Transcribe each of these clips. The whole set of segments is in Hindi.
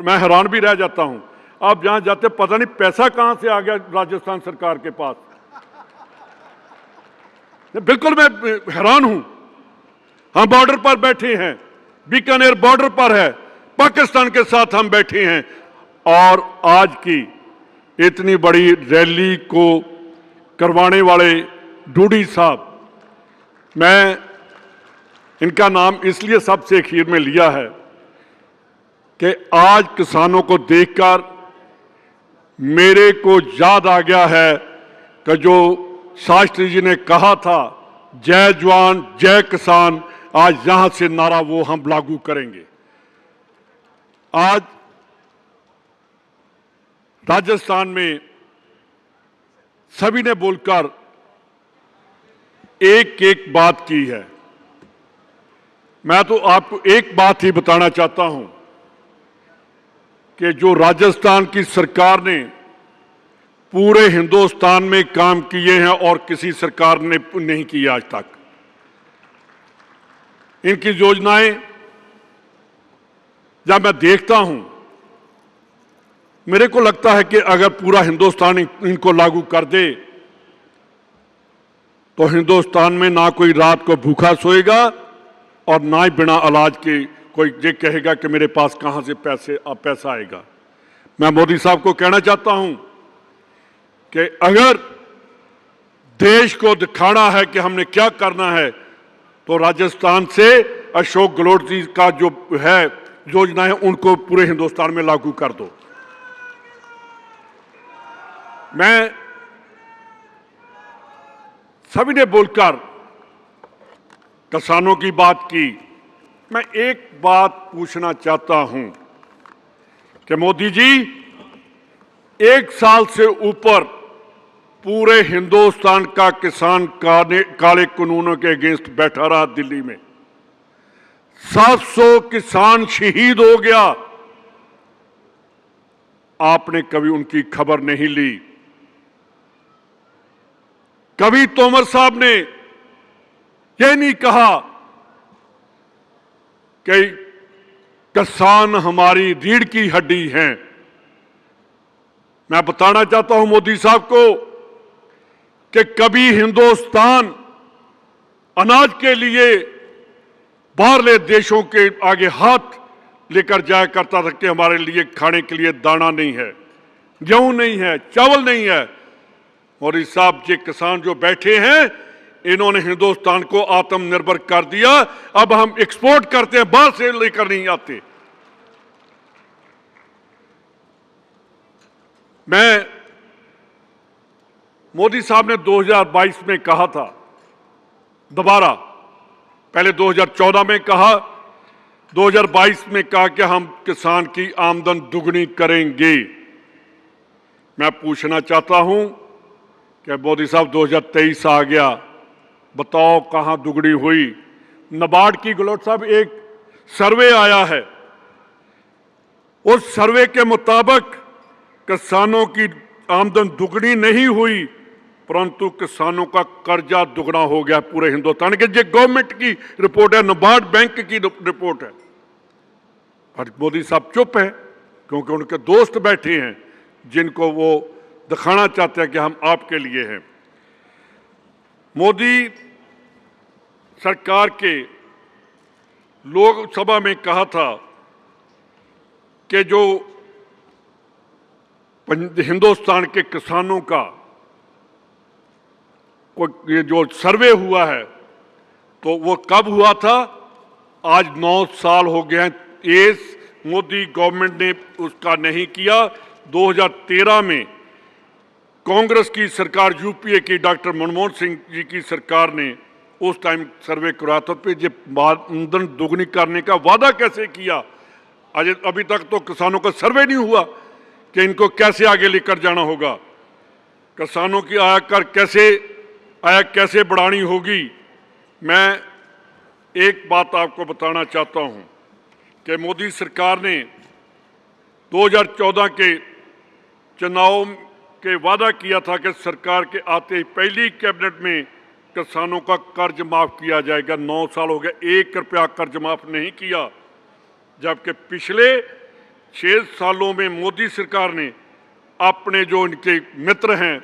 मैं हैरान भी रह जाता हूं। आप जहां जाते पता नहीं पैसा कहां से आ गया राजस्थान सरकार के पास। बिल्कुल मैं हैरान हूं। हम बॉर्डर पर बैठे हैं, बीकानेर बॉर्डर पर है, पाकिस्तान के साथ हम बैठे हैं, और आज की इतनी बड़ी रैली को करवाने वाले डूडी साहब, मैं इनका नाम इसलिए सबसे अखीर में लिया है कि आज किसानों को देखकर मेरे को याद आ गया है कि जो शास्त्री जी ने कहा था, जय जवान जय किसान, आज यहां से नारा वो हम लागू करेंगे। आज राजस्थान में सभी ने बोलकर एक एक बात की है। मैं तो आपको एक बात ही बताना चाहता हूं कि जो राजस्थान की सरकार ने पूरे हिंदुस्तान में काम किए हैं और किसी सरकार ने नहीं किया आज तक। इनकी योजनाएं जब मैं देखता हूं, मेरे को लगता है कि अगर पूरा हिंदुस्तान इनको लागू कर दे तो हिंदुस्तान में ना कोई रात को भूखा सोएगा और ना ही बिना इलाज के कोई ये कहेगा कि मेरे पास कहां से पैसा आएगा। मैं मोदी साहब को कहना चाहता हूं कि अगर देश को दिखाना है कि हमने क्या करना है तो राजस्थान से अशोक गहलोत जी का जो है योजना है उनको पूरे हिंदुस्तान में लागू कर दो। मैं सभी ने बोलकर किसानों की बात की। मैं एक बात पूछना चाहता हूं कि मोदी जी 1 साल से ऊपर पूरे हिंदुस्तान का किसान काले कानूनों के अगेंस्ट बैठा रहा दिल्ली में। 700 किसान शहीद हो गया। आपने कभी उनकी खबर नहीं ली। कभी तोमर साहब ने यह नहीं कहा कि किसान हमारी रीढ़ की हड्डी हैं। मैं बताना चाहता हूं मोदी साहब को कि कभी हिंदुस्तान अनाज के लिए बाहरले देशों के आगे हाथ लेकर जाया करता था कि हमारे लिए खाने के लिए दाना नहीं है, गेहूं नहीं है, चावल नहीं है। और इस साहब ये किसान जो बैठे हैं, इन्होंने हिंदुस्तान को आत्मनिर्भर कर दिया। अब हम एक्सपोर्ट करते हैं, बाहर से लेकर नहीं आते। मैं मोदी साहब ने 2022 में कहा था, दोबारा पहले 2014 में कहा, 2022 में कहा कि हम किसान की आमदन दुगनी करेंगे। मैं पूछना चाहता हूं कि मोदी साहब 2023 आ गया, बताओ कहां दुगनी हुई। नाबार्ड की गहलोत साहब एक सर्वे आया है, उस सर्वे के मुताबिक किसानों की आमदन दुगनी नहीं हुई परंतु किसानों का कर्जा दुगना हो गया पूरे हिंदुस्तान के। ये गवर्नमेंट की रिपोर्ट है, नाबार्ड बैंक की रिपोर्ट है। पर मोदी साहब चुप है क्योंकि उनके दोस्त बैठे हैं जिनको वो दिखाना चाहते हैं कि हम आपके लिए हैं। मोदी सरकार के लोकसभा में कहा था कि जो हिंदुस्तान के किसानों का ये जो सर्वे हुआ है तो वो कब हुआ था? आज 9 साल हो गए हैं। इस मोदी गवर्नमेंट ने उसका नहीं किया। 2013 में कांग्रेस की सरकार, यूपीए की डॉक्टर मनमोहन सिंह जी की सरकार ने उस टाइम सर्वे कराया था। पे ये आमदन दोगुनी करने का वादा कैसे किया? अभी तक तो किसानों का सर्वे नहीं हुआ कि इनको कैसे आगे लेकर जाना होगा, किसानों की आय कैसे बढ़ानी होगी। मैं एक बात आपको बताना चाहता हूं कि मोदी सरकार ने 2014 के चुनाव के वादा किया था कि सरकार के आते ही पहली कैबिनेट में किसानों का कर्ज माफ किया जाएगा। 9 साल हो गए, 1 रुपया कर्ज माफ नहीं किया, जबकि पिछले 6 सालों में मोदी सरकार ने अपने जो इनके मित्र हैं,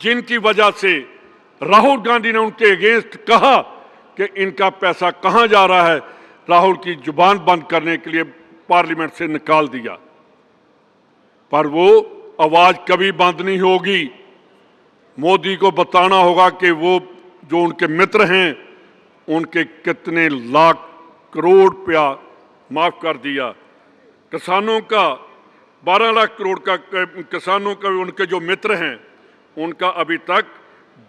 जिनकी वजह से राहुल गांधी ने उनके अगेंस्ट कहा कि इनका पैसा कहां जा रहा है, राहुल की जुबान बंद करने के लिए पार्लियामेंट से निकाल दिया। पर वो आवाज कभी बंद नहीं होगी। मोदी को बताना होगा कि वो जो उनके मित्र हैं, उनके कितने लाख करोड़ रुपया माफ कर दिया। किसानों का 12 लाख करोड़ का, किसानों का उनके जो मित्र हैं उनका अभी तक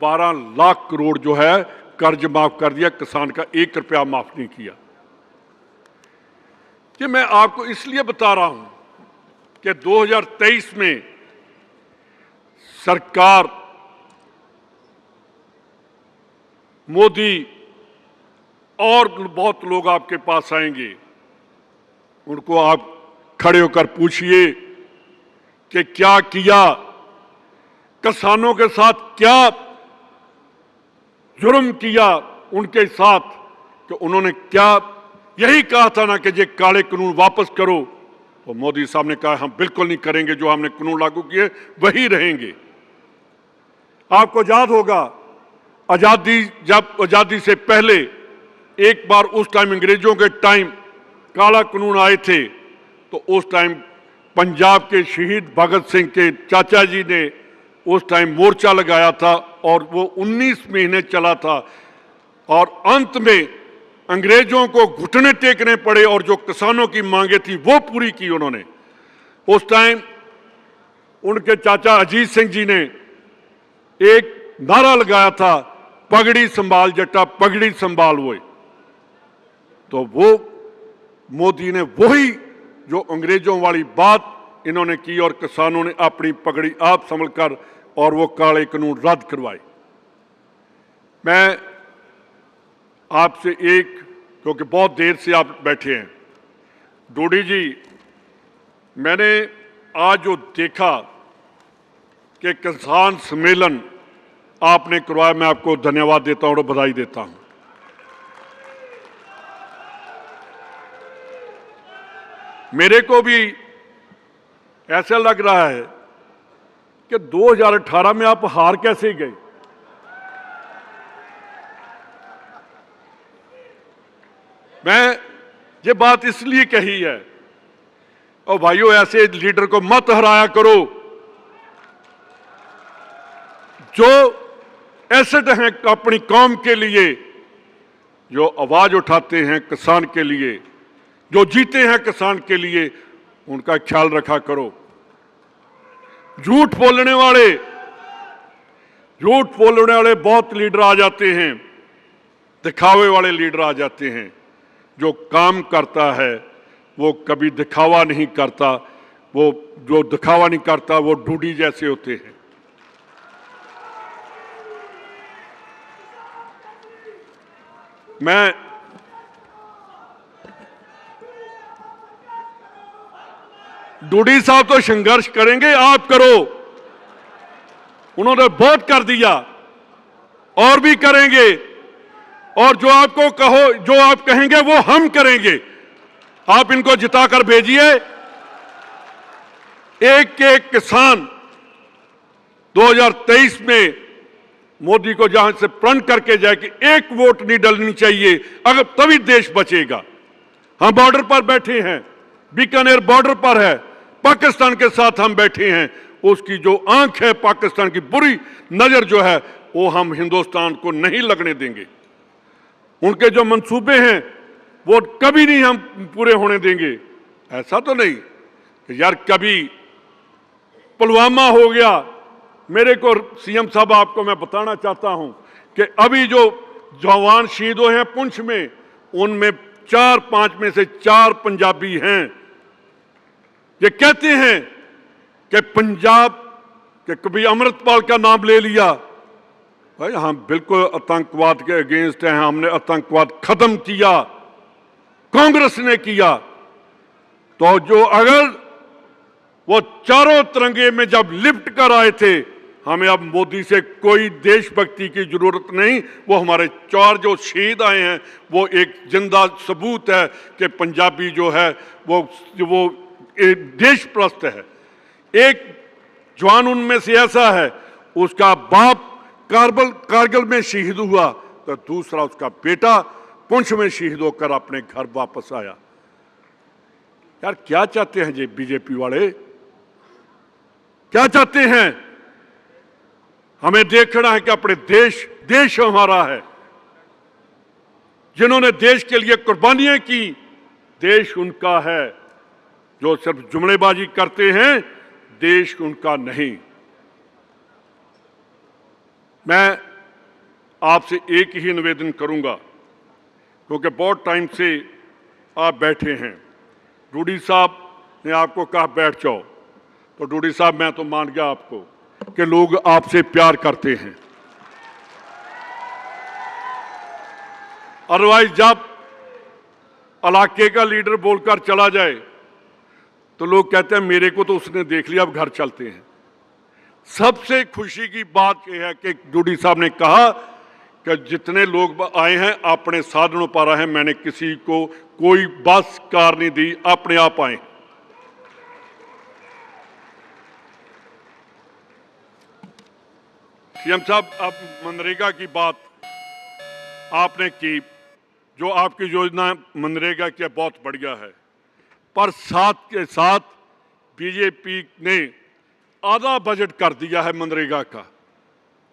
12 लाख करोड़ जो है कर्ज माफ कर दिया, किसान का 1 रुपया माफ नहीं किया। कि मैं आपको इसलिए बता रहा हूं कि 2023 में सरकार मोदी और बहुत लोग आपके पास आएंगे, उनको आप खड़े होकर पूछिए कि क्या किया, किसानों के साथ क्या जुर्म किया उनके साथ, कि उन्होंने क्या यही कहा था ना कि ये काले कानून वापस करो, तो मोदी साहब ने कहा हम बिल्कुल नहीं करेंगे, जो हमने कानून लागू किए वही रहेंगे। आपको याद होगा आजादी से पहले एक बार उस टाइम अंग्रेजों के टाइम काला कानून आए थे, तो उस टाइम पंजाब के शहीद भगत सिंह के चाचा जी ने उस टाइम मोर्चा लगाया था और वो 19 महीने चला था और अंत में अंग्रेजों को घुटने टेकने पड़े और जो किसानों की मांगे थी वो पूरी की उन्होंने। उस टाइम उनके चाचा अजीत सिंह जी ने एक नारा लगाया था, पगड़ी संभाल जट्टा पगड़ी संभाल वो। तो वो मोदी ने वही जो अंग्रेजों वाली बात इन्होंने की और किसानों ने अपनी पगड़ी आप संभलकर और वो काले कानून रद्द करवाए। मैं आपसे एक, क्योंकि बहुत देर से आप बैठे हैं, डोडी जी, मैंने आज जो देखा कि किसान सम्मेलन आपने करवाया, मैं आपको धन्यवाद देता हूं और बधाई देता हूं। मेरे को भी ऐसा लग रहा है कि 2018 में आप हार कैसे गए। मैं ये बात इसलिए कही है, और भाइयों ऐसे लीडर को मत हराया करो जो एसेट हैं अपनी कौम के लिए, जो आवाज उठाते हैं किसान के लिए, जो जीते हैं किसान के लिए, उनका ख्याल रखा करो। झूठ बोलने वाले बहुत लीडर आ जाते हैं, दिखावे वाले लीडर आ जाते हैं। जो काम करता है वो कभी दिखावा नहीं करता, वो जो दिखावा नहीं करता वो डूडी जैसे होते हैं। मैं डूडी साहब तो संघर्ष करेंगे, आप करो, उन्होंने बहुत कर दिया और भी करेंगे, और जो आपको कहो, जो आप कहेंगे वो हम करेंगे। आप इनको जिताकर भेजिए। एक एक किसान 2023 में मोदी को जहां से प्रण करके जाए कि एक वोट नहीं डलनी चाहिए, अगर तभी देश बचेगा। हम बॉर्डर पर बैठे हैं, बीकानेर बॉर्डर पर है, पाकिस्तान के साथ हम बैठे हैं। उसकी जो आंख है पाकिस्तान की बुरी नजर जो है वो हम हिंदुस्तान को नहीं लगने देंगे। उनके जो मंसूबे हैं वो कभी नहीं हम पूरे होने देंगे। ऐसा तो नहीं कि यार कभी पुलवामा हो गया। मेरे को सीएम साहब आपको मैं बताना चाहता हूं कि अभी जो जवान शहीद हुए हैं पुंछ में, उनमें 4-5 में से 4 पंजाबी हैं। ये कहते हैं कि पंजाब के कभी अमृतपाल का नाम ले लिया। भाई हम बिल्कुल आतंकवाद के अगेंस्ट हैं, हमने आतंकवाद खत्म किया, कांग्रेस ने किया। तो जो अगर वो चारों तिरंगे में जब लिपट कर आए थे, हमें अब मोदी से कोई देशभक्ति की जरूरत नहीं। वो हमारे 4 जो शहीद आए हैं वो एक जिंदा सबूत है कि पंजाबी जो है वो देशप्रस्त है। एक जवान उनमें से ऐसा है, उसका बाप कारगिल में शहीद हुआ, तो दूसरा उसका बेटा पुंछ में शहीद होकर अपने घर वापस आया। यार क्या चाहते हैं ये बीजेपी वाले, क्या चाहते हैं? हमें देखना है कि अपने देश हमारा है। जिन्होंने देश के लिए कुर्बानियां की, देश उनका है। जो सिर्फ जुमलेबाजी करते हैं, देश उनका नहीं। मैं आपसे एक ही निवेदन करूंगा, क्योंकि बहुत टाइम से आप बैठे हैं। डूडी साहब ने आपको कहा बैठ जाओ, तो डूडी साहब मैं तो मान गया आपको कि लोग आपसे प्यार करते हैं। अदरवाइज जब इलाके का लीडर बोलकर चला जाए तो लोग कहते हैं मेरे को तो उसने देख लिया, अब घर चलते हैं। सबसे खुशी की बात यह है कि डूडी साहब ने कहा कि जितने लोग आए हैं अपने साधनों पर आए हैं, मैंने किसी को कोई बस कार नहीं दी, अपने आप आए। सीएम साहब, अब मनरेगा की बात आपने की, जो आपकी योजना मनरेगा की बहुत बढ़िया है, पर साथ के साथ बीजेपी ने आधा बजट कर दिया है मनरेगा का।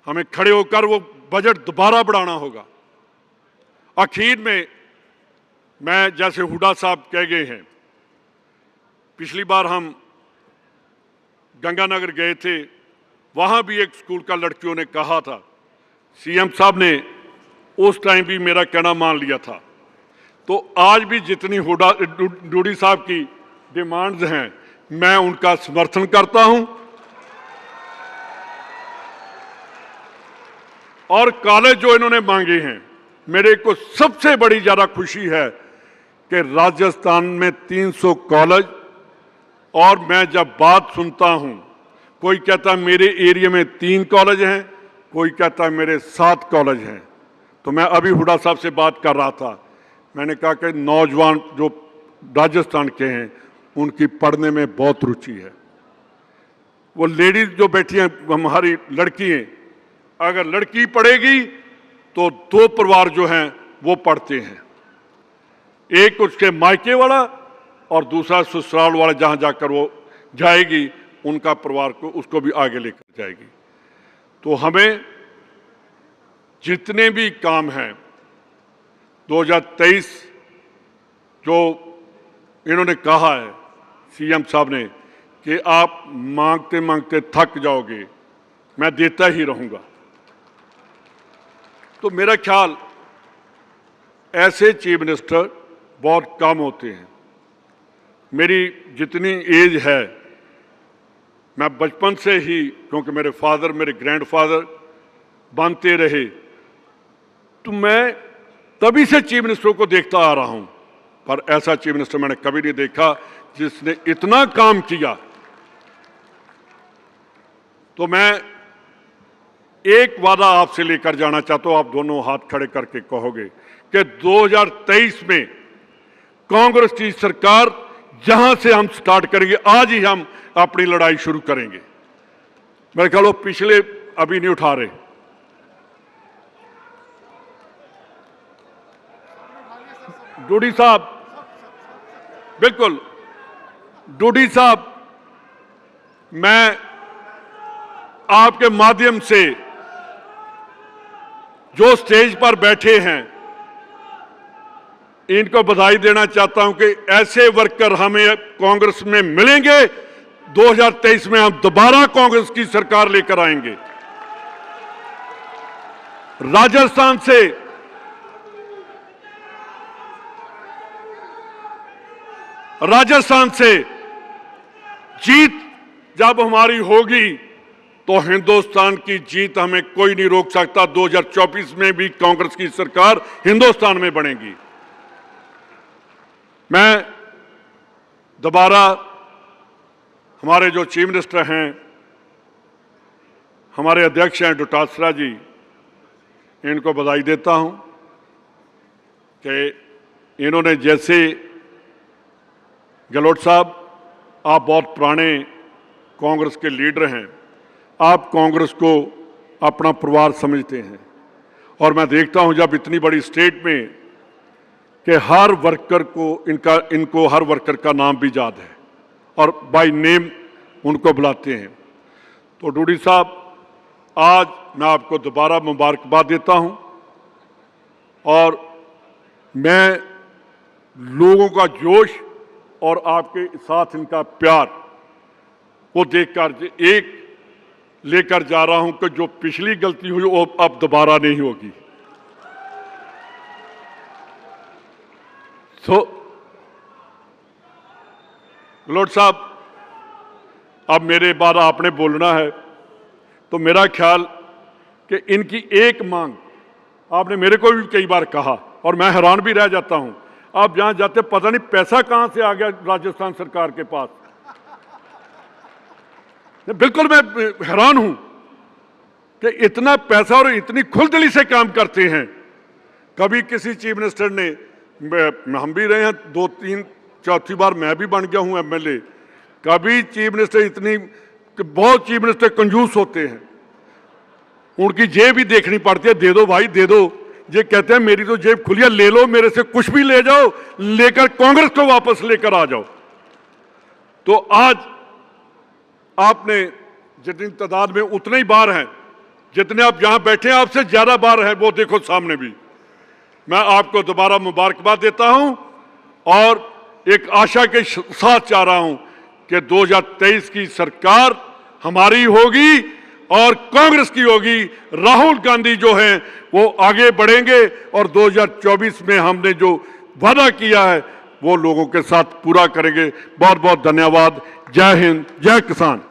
हमें खड़े होकर वो बजट दोबारा बढ़ाना होगा। आखिर में मैं, जैसे हुड्डा साहब कह गए हैं, पिछली बार हम गंगानगर गए थे, वहां भी एक स्कूल का लड़कियों ने कहा था, सीएम साहब ने उस टाइम भी मेरा कहना मान लिया था। तो आज भी जितनी डूडी साहब की डिमांड्स हैं, मैं उनका समर्थन करता हूं। और कॉलेज जो इन्होंने मांगे हैं, मेरे को सबसे बड़ी ज्यादा खुशी है कि राजस्थान में 300 कॉलेज, और मैं जब बात सुनता हूं, कोई कहता मेरे एरिया में 3 कॉलेज हैं, कोई कहता मेरे 7 कॉलेज हैं। तो मैं अभी हुड्डा साहब से बात कर रहा था, मैंने कहा कि नौजवान जो राजस्थान के हैं उनकी पढ़ने में बहुत रुचि है। वो लेडीज जो बैठी हैं, हमारी लड़की हैं, अगर लड़की पढ़ेगी तो 2 परिवार जो हैं वो पढ़ते हैं, एक उसके मायके वाला और दूसरा ससुराल वाला, जहां जाकर वो जाएगी उनका परिवार को उसको भी आगे लेकर जाएगी। तो हमें जितने भी काम हैं 2023 जो इन्होंने कहा है सीएम साहब ने कि आप मांगते मांगते थक जाओगे, मैं देता ही रहूंगा। तो मेरा ख्याल ऐसे चीफ मिनिस्टर बहुत कम होते हैं। मेरी जितनी एज है, मैं बचपन से ही, क्योंकि मेरे फादर मेरे ग्रैंडफादर बनते रहे, तो मैं तभी से चीफ मिनिस्टर को देखता आ रहा हूं, पर ऐसा चीफ मिनिस्टर मैंने कभी नहीं देखा जिसने इतना काम किया। तो मैं एक वादा आपसे लेकर जाना चाहता हूं, आप दोनों हाथ खड़े करके कहोगे कि 2023 में कांग्रेस की सरकार जहां से हम स्टार्ट करेंगे, आज ही हम अपनी लड़ाई शुरू करेंगे। मेरे ख्याल पिछले अभी नहीं उठा रहे। डूडी साहब, बिल्कुल डूडी साहब, मैं आपके माध्यम से जो स्टेज पर बैठे हैं इनको बधाई देना चाहता हूं कि ऐसे वर्कर हमें कांग्रेस में मिलेंगे। 2023 में हम दोबारा कांग्रेस की सरकार लेकर आएंगे। राजस्थान से जीत जब हमारी होगी तो हिंदुस्तान की जीत हमें कोई नहीं रोक सकता। 2024 में भी कांग्रेस की सरकार हिंदुस्तान में बनेगी। मैं दोबारा हमारे जो चीफ मिनिस्टर हैं, हमारे अध्यक्ष हैं डोटासरा जी, इनको बधाई देता हूं कि इन्होंने, जैसे गहलोत साहब आप बहुत पुराने कांग्रेस के लीडर हैं, आप कांग्रेस को अपना परिवार समझते हैं और मैं देखता हूं जब इतनी बड़ी स्टेट में कि हर वर्कर को इनको हर वर्कर का नाम भी याद है और बाय नेम उनको बुलाते हैं। तो डूडी साहब, आज मैं आपको दोबारा मुबारकबाद देता हूं और मैं लोगों का जोश और आपके साथ इनका प्यार को देखकर एक लेकर जा रहा हूं कि जो पिछली गलती हुई वो अब दोबारा नहीं होगी। गहलोत साहब, अब मेरे बाद आपने बोलना है, तो मेरा ख्याल कि इनकी एक मांग आपने मेरे को भी कई बार कहा और मैं हैरान भी रह जाता हूं, आप जहां जाते पता नहीं पैसा कहां से आ गया राजस्थान सरकार के पास। बिल्कुल मैं हैरान हूं कि इतना पैसा और इतनी खुलदिली से काम करते हैं। कभी किसी चीफ मिनिस्टर ने, हम भी रहे हैं 2-3 चौथी बार मैं भी बन गया हूं एमएलए, कभी चीफ मिनिस्टर बहुत चीफ मिनिस्टर कंजूस होते हैं, उनकी जेब ही देखनी पड़ती है, दे दो भाई दे दो। ये कहते हैं मेरी तो जेब खुली है, ले लो मेरे से कुछ भी ले जाओ, लेकर कांग्रेस को वापस लेकर आ जाओ। तो आज आपने जितनी तादाद में उतने ही बार हैं, जितने आप यहां बैठे हैं आपसे ज्यादा बार है, वो देखो सामने भी। मैं आपको दोबारा मुबारकबाद देता हूं और एक आशा के साथ चाह रहा हूं कि 2023 की सरकार हमारी होगी और कांग्रेस की होगी। राहुल गांधी जो हैं वो आगे बढ़ेंगे और 2024 में हमने जो वादा किया है वो लोगों के साथ पूरा करेंगे। बहुत बहुत धन्यवाद। जय हिंद, जय किसान।